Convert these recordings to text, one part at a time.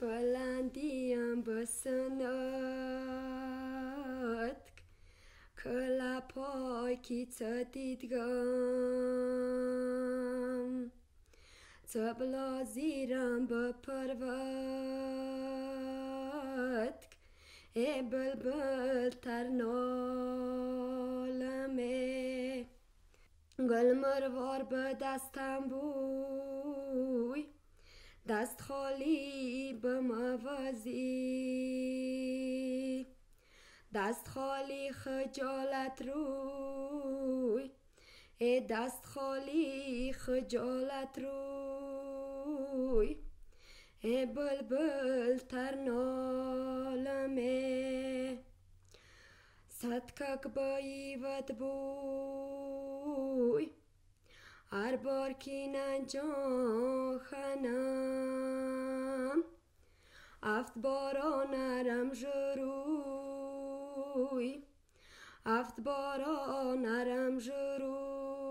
بلندیم بسنت کلا پاکی دیدگم تبلا زیرم بپرود ای بلبل ترنالمه گل مروار به دستم بوی دست خالی به موازی دست خالی خجالت روی ای دست خالی خجالت روی ای بلبل ترنالمه صدکک بایی ود بوی هر بار که ننجان خنم افت بارا نرم جروی افت بارا نرم جروی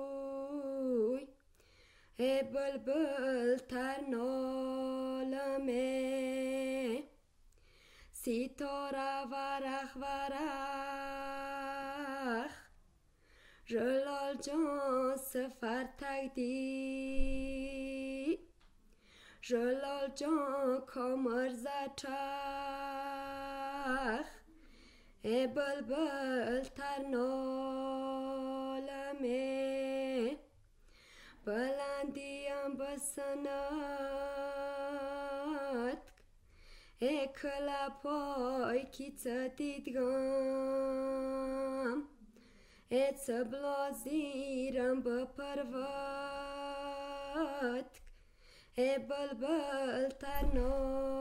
ای بلبل ترنالمه ستاره ورق ورق جلال جان سفر تگدی جلال جان کمر زچخ ای بلبل ترنالمه بلندیم بسنت ای کلا پای کی دیدگم ای تبلا زیرم بپرود ای بلبل ترنالمه